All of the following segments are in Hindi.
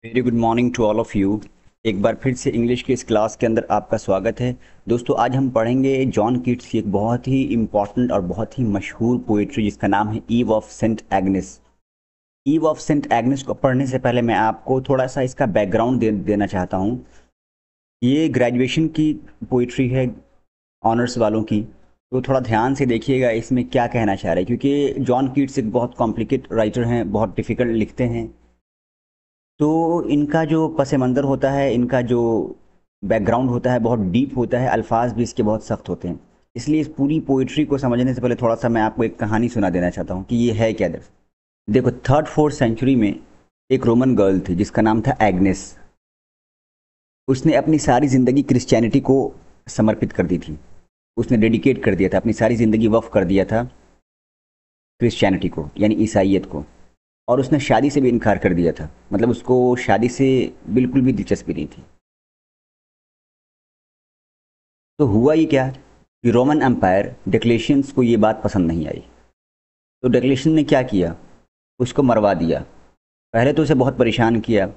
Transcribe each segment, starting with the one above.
Very good morning to all of you. एक बार फिर से इंग्लिश की इस क्लास के अंदर आपका स्वागत है। दोस्तों, आज हम पढ़ेंगे जॉन कीट्स की एक बहुत ही इम्पॉर्टेंट और बहुत ही मशहूर पोइट्री जिसका नाम है Eve of Saint Agnes. Eve of Saint Agnes को पढ़ने से पहले मैं आपको थोड़ा सा इसका बैकग्राउंड देना चाहता हूँ। ये ग्रेजुएशन की पोइट्री है, ऑनर्स वालों की। तो थोड़ा ध्यान से देखिएगा इसमें क्या कहना चाह रहे हैं, क्योंकि जॉन कीट्स एक बहुत कॉम्प्लिकेट राइटर हैं, बहुत डिफ़िकल्ट लिखते हैं। तो इनका जो पस मंज़र होता है, इनका जो बैकग्राउंड होता है बहुत डीप होता है, अल्फाज भी इसके बहुत सख्त होते हैं। इसलिए इस पूरी पोइट्री को समझने से पहले थोड़ा सा मैं आपको एक कहानी सुना देना चाहता हूँ कि ये है क्या। देखो, थर्ड फोर्थ सेंचुरी में एक रोमन गर्ल थी जिसका नाम था एग्नेस। उसने अपनी सारी ज़िंदगी क्रिश्चियनिटी को समर्पित कर दी थी। उसने डेडिकेट कर दिया था, अपनी सारी ज़िंदगी वक्फ कर दिया था क्रिश्चियनिटी को, यानी ईसाइयत को। और उसने शादी से भी इनकार कर दिया था, मतलब उसको शादी से बिल्कुल भी दिलचस्पी नहीं थी। तो हुआ ये क्या कि रोमन एम्पायर डिक्लेशियंस को ये बात पसंद नहीं आई। तो डिक्लेशियन ने क्या किया, उसको मरवा दिया। पहले तो उसे बहुत परेशान किया,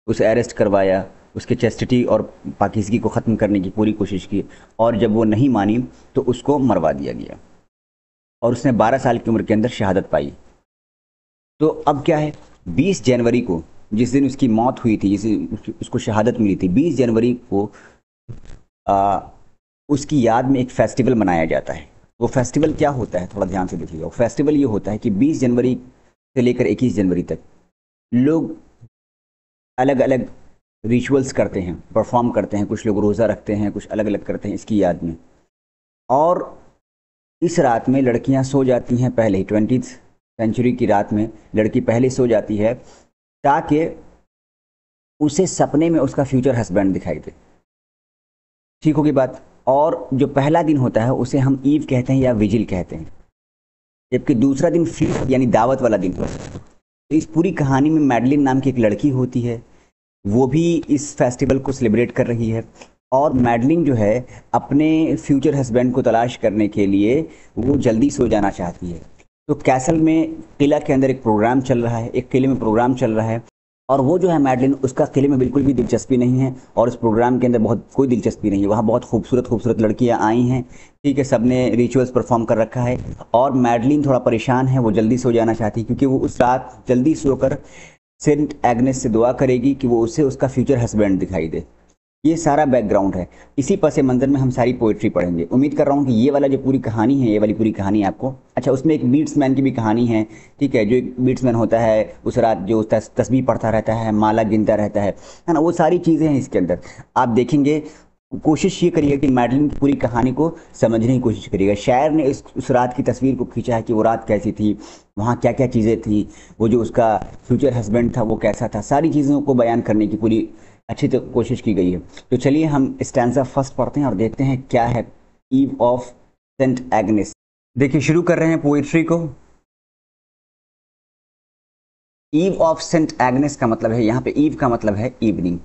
उसे अरेस्ट करवाया, उसके चेस्टिटी और पाकीज़गी को ख़त्म करने की पूरी कोशिश की। और जब वो नहीं मानी तो उसको मरवा दिया गया और उसने 12 साल की उम्र के अंदर शहादत पाई। तो अब क्या है, 20 जनवरी को, जिस दिन उसकी मौत हुई थी, जिस दिन उसको शहादत मिली थी, 20 जनवरी को आ, उसकी याद में एक फेस्टिवल मनाया जाता है। वो फेस्टिवल क्या होता है, थोड़ा ध्यान से देखिएगा। वो फेस्टिवल ये होता है कि 20 जनवरी से लेकर 21 जनवरी तक लोग अलग अलग रिचुअल्स करते हैं, परफॉर्म करते हैं। कुछ लोग रोज़ा रखते हैं, कुछ अलग अलग करते हैं इसकी याद में। और इस रात में लड़कियां सो जाती हैं पहले ही, 20th सेंचुरी की रात में लड़की पहले सो जाती है ताकि उसे सपने में उसका फ्यूचर हस्बैंड दिखाई दे। ठीक होगी बात। और जो पहला दिन होता है उसे हम ईव कहते हैं या विजिल कहते हैं, जबकि दूसरा दिन फीस्ट यानी दावत वाला दिन होता है। तो इस पूरी कहानी में मैडलिन नाम की एक लड़की होती है, वो भी इस फेस्टिवल को सेलिब्रेट कर रही है। और मैडलिन जो है, अपने फ्यूचर हस्बैंड को तलाश करने के लिए वो जल्दी सो जाना चाहती है। तो कैसल में, किला के अंदर एक प्रोग्राम चल रहा है, एक किले में प्रोग्राम चल रहा है। और वो जो है मैडलिन, उसका किले में बिल्कुल भी दिलचस्पी नहीं है और उस प्रोग्राम के अंदर बहुत कोई दिलचस्पी नहीं है। वहाँ बहुत खूबसूरत खूबसूरत लड़कियाँ आई हैं, ठीक है, सबने रिचुअल्स परफॉर्म कर रखा है। और मैडलिन थोड़ा परेशान है, वो जल्दी सो जाना चाहती है क्योंकि वो उस रात जल्दी सोकर सेंट एग्नेस से दुआ करेगी कि वो उसे उसका फ्यूचर हस्बैंड दिखाई दे। ये सारा बैकग्राउंड है। इसी पस मंज़र में हम सारी पोइट्री पढ़ेंगे। उम्मीद कर रहा हूँ कि ये वाला जो पूरी कहानी है, ये वाली पूरी कहानी आपको अच्छा। उसमें एक बीट्समैन की भी कहानी है, ठीक है। जो एक बीट्समैन होता है, उस रात जो तस्बीह पढ़ता रहता है, माला गिनता रहता है ना, वो सारी चीज़ें हैं इसके अंदर। आप देखेंगे, कोशिश ये करिएगा कि मैडलिन की पूरी कहानी को समझने की कोशिश करिएगा। शायर ने उस रात की तस्वीर को खींचा है कि वो रात कैसी थी, वहाँ क्या क्या चीज़ें थी, वो जो उसका फ्यूचर हस्बैंड था वो कैसा था, सारी चीज़ों को बयान करने की पूरी अच्छी तो कोशिश की गई है। तो चलिए हम स्टैंजा फर्स्ट पढ़ते हैं और देखते हैं क्या है ईव ऑफ सेंट एग्नेस। देखिए, शुरू कर रहे हैं पोइट्री को। ईव ऑफ सेंट एग्नेस का मतलब है, यहाँ पे ईव का मतलब है इवनिंग,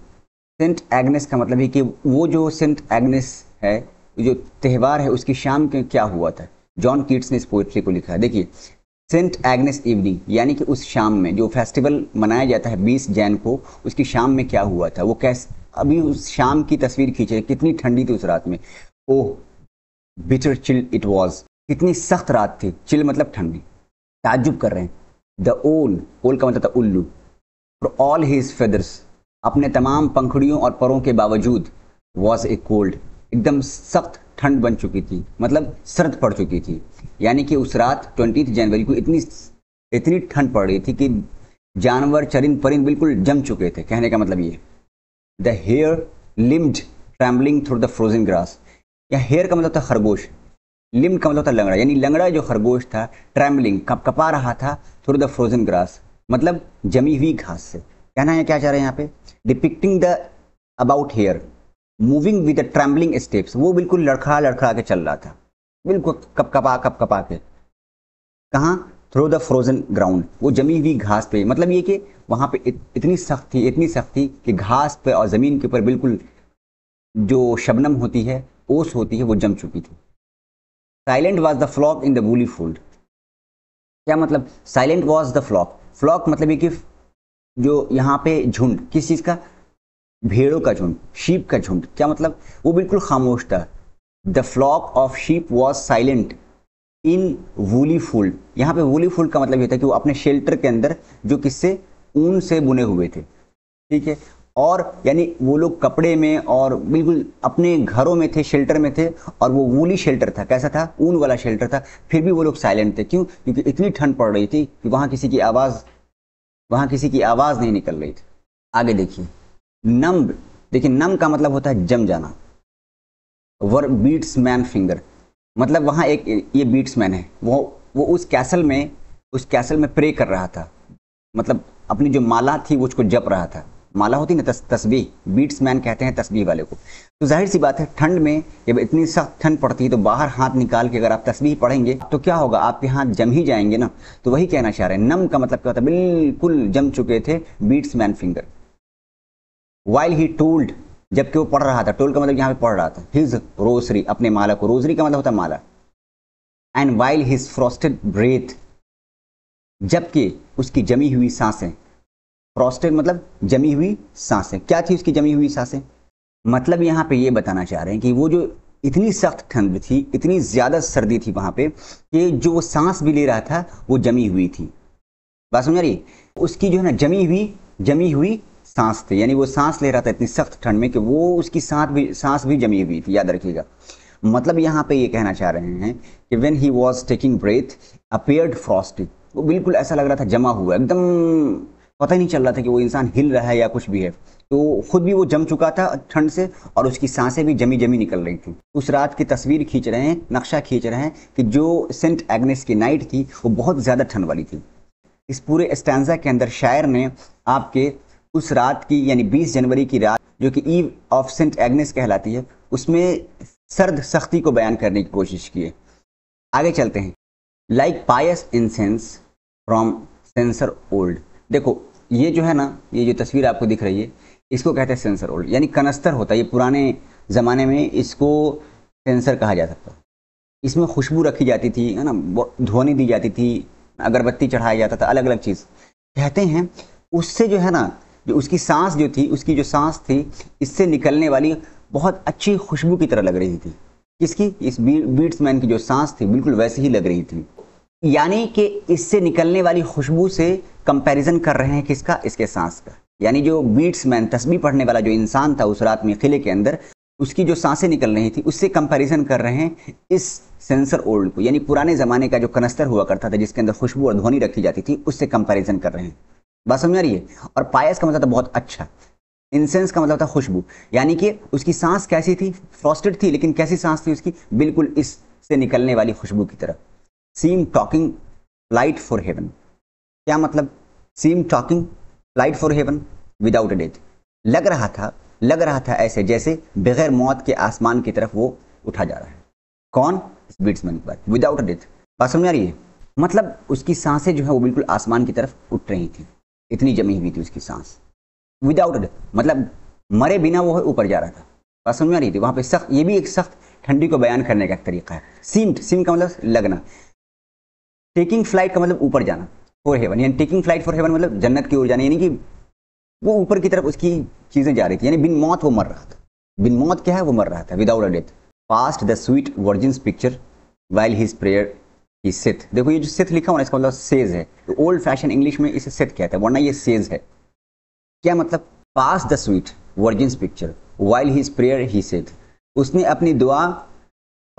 सेंट एग्नेस का मतलब है कि वो जो सेंट एग्नेस है, जो त्यौहार है, उसकी शाम के क्या हुआ था। जॉन कीट्स ने इस पोइट्री को लिखा है। देखिए, सेंट एग्नेस इवनिंग यानी कि उस शाम में जो फेस्टिवल मनाया जाता है 20 जैन को, उसकी शाम में क्या हुआ था, वो कैसे। अभी उस शाम की तस्वीर खींचे, कितनी ठंडी थी उस रात में। ओह, बिटर चिल इट वॉज, कितनी सख्त रात थी। चिल मतलब ठंडी। ताज्जुब कर रहे हैं। द ओल, ओल का मतलब था उल्लू, फॉर ऑल हिज फेदर्स, अपने तमाम पंखुड़ियों और परों के बावजूद, वॉज ए कोल्ड, एकदम सख्त ठंड बन चुकी थी, मतलब सर्द पड़ चुकी थी। यानी कि उस रात 20 जनवरी को इतनी इतनी ठंड पड़ रही थी कि जानवर चरिंद परिंद बिल्कुल जम चुके थे। कहने का मतलब ये, the hare limped trembling through the frozen grass. या हेयर का मतलब था खरगोश, लिम्ड का मतलब था लंगड़ा, यानी लंगड़ा जो खरगोश था, ट्रैम्बलिंग कप कपा रहा था थ्रू द फ्रोजन ग्रास, मतलब जमी हुई घास से। कहना है क्या चाह रहे हैं यहाँ पे, depicting the about hare moving with the trembling steps, वो बिल्कुल लड़खड़ा लड़खड़ा के चल रहा था, बिल्कुल कप कपा के। कहाँ, थ्रू द फ्रोजन ग्राउंड, वो जमी हुई घास पे। मतलब ये कि वहाँ पे इतनी सख्त थी, इतनी सख्त थी कि घास पे और ज़मीन के ऊपर बिल्कुल जो शबनम होती है, ओस होती है, वो जम चुकी थी। Silent was the flock in the woolly fold. क्या मतलब, silent was the flock, flock मतलब ये कि जो यहाँ पे झुंड, किस चीज़ का, भेड़ों का झुंड, शीप का झुंड, क्या मतलब, वो बिल्कुल खामोश था। The flock of sheep was silent in woolly fold. यहाँ पे वूली फूल्ड का मतलब ये था कि वो अपने शेल्टर के अंदर, जो किससे, ऊन से बुने हुए थे, ठीक है, और यानी वो लोग कपड़े में और बिल्कुल अपने घरों में थे, शेल्टर में थे, और वो वूली शेल्टर था, कैसा था, ऊन वाला शेल्टर था, फिर भी वो लोग साइलेंट थे। क्यों? क्योंकि इतनी ठंड पड़ रही थी कि वहाँ किसी की आवाज़ नहीं निकल रही थी। आगे देखिए, नम्ब, देखिए नम का मतलब होता है जम जाना। वर बीट्स मैन फिंगर, मतलब वहाँ एक ये बीट्समैन है, वो उस कैसल में प्रे कर रहा था, मतलब अपनी जो माला थी वो उसको जप रहा था। माला होती ना तस्बीह, बीट्समैन कहते हैं तस्बीह वाले को। तो जाहिर सी बात है, ठंड में जब इतनी सख्त ठंड पड़ती है तो बाहर हाथ निकाल के अगर आप तस्बीह पढ़ेंगे तो क्या होगा, आपके हाथ जम ही जाएंगे ना। तो वही कहना चाह रहे हैं, नम का मतलब क्या होता है, बिल्कुल जम चुके थे बीट्समैन फिंगर। वाइल ही टोल्ड, जबकि वो पढ़ रहा था, टोल्ड का मतलब यहाँ पे पढ़ रहा था, हिज रोजरी, अपने माला को, रोजरी का मतलब होता है माला। And while his frosted breath, जबकि उसकी जमी हुई सांसें, फ्रॉस्टेड मतलब जमी हुई सांसें, क्या थी उसकी जमी हुई सांसें, मतलब यहाँ पे ये बताना चाह रहे हैं कि वो जो इतनी सख्त ठंड थी, इतनी ज्यादा सर्दी थी वहां पे, कि जो वो सांस भी ले रहा था वो जमी हुई थी। बात समझ रही, उसकी जो है ना जमी हुई सांस थी, यानी वो सांस ले रहा था इतनी सख्त ठंड में कि वो उसकी सांस भी जमी हुई थी, याद रखिएगा। मतलब यहाँ पे ये कहना चाह रहे हैं कि when he was taking breath appeared frosty, वो बिल्कुल ऐसा लग रहा था जमा हुआ, एकदम पता ही नहीं चल रहा था कि वो इंसान हिल रहा है या कुछ भी है। तो खुद भी वो जम चुका था ठंड से, और उसकी सांसें भी जमी निकल रही थी। उस रात की तस्वीर खींच रहे हैं, नक्शा खींच रहे हैं कि जो सेंट एग्नेस की नाइट थी वो बहुत ज़्यादा ठंड वाली थी। इस पूरे स्टैंजा के अंदर शायर ने आपके उस रात की, यानी 20 जनवरी की रात, जो कि ईव ऑफ सेंट एग्नेस कहलाती है, उसमें सर्द सख्ती को बयान करने की कोशिश की है। आगे चलते हैं। Like pious incense from censer old, देखो ये जो है ना, ये जो तस्वीर आपको दिख रही है, इसको कहते हैं सेंसर ओल्ड, यानी कनस्तर होता है, ये पुराने ज़माने में इसको सेंसर कहा जा सकता है। इसमें खुशबू रखी जाती थी, है ना, ध्वनि दी जाती थी, अगरबत्ती चढ़ाया जाता था, अलग अलग चीज़ कहते हैं। उससे जो है ना, जो उसकी सांस जो थी, उसकी जो सांस थी, इससे निकलने वाली बहुत अच्छी खुशबू की तरह लग रही थी। किसकी? इस बीट्समैन की जो सांस थी बिल्कुल वैसे ही लग रही थी, यानी कि इससे निकलने वाली खुशबू से कंपैरिजन कर रहे हैं किसका? इसके सांस का। यानी जो बीट्समैन, तस्बीह पढ़ने वाला जो इंसान था उस रात में किले के अंदर, उसकी जो सांसें निकल रही थी उससे कंपैरिजन कर रहे हैं इस सेंसर ओल्ड को, यानी पुराने ज़माने का जो कनस्तर हुआ करता था जिसके अंदर खुशबू और ध्वनि रखी जाती थी, उससे कंपैरिजन कर रहे हैं। बात समझ आ रही है? और पायस का मतलब था बहुत अच्छा, इंसेंस का मतलब था खुशबू, यानी कि उसकी सांस कैसी थी? फ्रॉस्टेड थी, लेकिन कैसी सांस थी उसकी? बिल्कुल इससे निकलने वाली खुशबू की तरह। Seem taking flight for heaven, क्या मतलब? Seem taking flight for heaven without a death, लग रहा था ऐसे जैसे बगैर मौत के आसमान की तरफ वो उठा जा रहा है। कौन? इस बीट्समैन के बाद, विदाउट अ डेथ। बात समझ आ रही है? मतलब उसकी सांसें जो है वो बिल्कुल आसमान की तरफ उठ रही थी, इतनी जमी हुई थी उसकी सांस। विदाउट अ डेथ मतलब मरे बिना वो ऊपर जा रहा था। बात समझ आ रही थी? वहां पे सख्त, ये भी एक सख्त ठंडी को बयान करने का एक तरीका है। सीम का मतलब लगना, टेकिंग फ्लाइट का मतलब ऊपर जाना, फॉर हेवन, यानी टेकिंग फ्लाइट फॉर हेवन मतलब जन्नत की ओर जाना, यानी कि वो ऊपर की तरफ उसकी चीजें जा रही थी, यानी बिन मौत वो मर रहा था। बिन मौत क्या है? वो मर रहा था, without a death. Past the sweet virgin's picture while his prayer he Sith, देखो ये जो सिथ लिखा हुआ है इसका मतलब सेज है, तो ओल्ड फैशन इंग्लिश में इसे सिथ कहते हैं, वरना ये सेज है। क्या मतलब? Past the sweet virgin's picture while his prayer he saith, उसने अपनी दुआ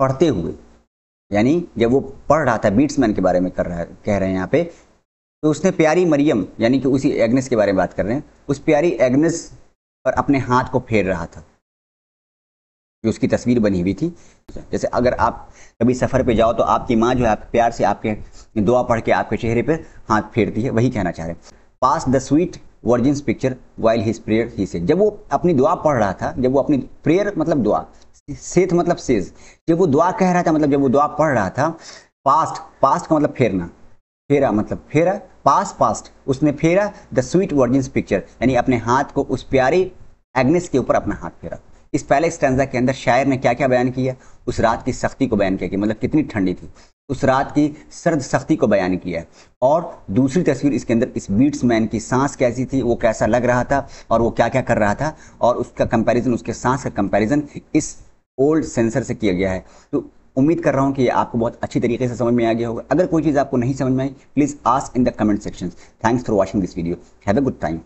पढ़ते हुए, यानी जब वो पढ़ रहा था, बीट्समैन के बारे में कह रहे हैं यहाँ पे, तो उसने प्यारी मरियम, यानी कि उसी एग्नेस के बारे में बात कर रहे हैं, उस प्यारी एग्नेस पर अपने हाथ को फेर रहा था, जो उसकी तस्वीर बनी हुई थी। जैसे अगर आप कभी सफ़र पे जाओ तो आपकी माँ जो है आप प्यार से आपके दुआ पढ़ के आपके चेहरे पे हाथ फेरती है, वही कहना चाह रहे हैं। Past the sweet virgin's picture while his prayer he said, जब वो अपनी दुआ पढ़ रहा था, जब वो अपनी प्रेयर मतलब दुआ, सेथ मतलब सेज, जब वो दुआ कह रहा था मतलब जब वो दुआ पढ़ रहा था, पास्ट का मतलब फेरना, फेरा मतलब फेरा, पास्ट उसने फेरा द स्वीट वर्जिन्स पिक्चर, यानी अपने हाथ को उस प्यारी एग्नेस के ऊपर अपना हाथ फेरा। इस पहले स्टैंजा के अंदर शायर ने क्या क्या बयान किया? उस रात की सख्ती को बयान किया कि मतलब कितनी ठंडी थी। उस रात की सर्द सख्ती को बयान किया है। और दूसरी तस्वीर इसके अंदर इस बीट्स मैन की सांस कैसी थी, वो कैसा लग रहा था और वो क्या क्या कर रहा था, और उसका कंपैरिजन, उसके सांस का कंपैरिजन इस ओल्ड सेंसर से किया गया है। तो उम्मीद कर रहा हूँ कि आपको बहुत अच्छी तरीके से समझ में आ गया होगा। अगर कोई चीज़ आपको नहीं समझ में आई, please ask in the comment section. Thanks for watching this video. Have a good time.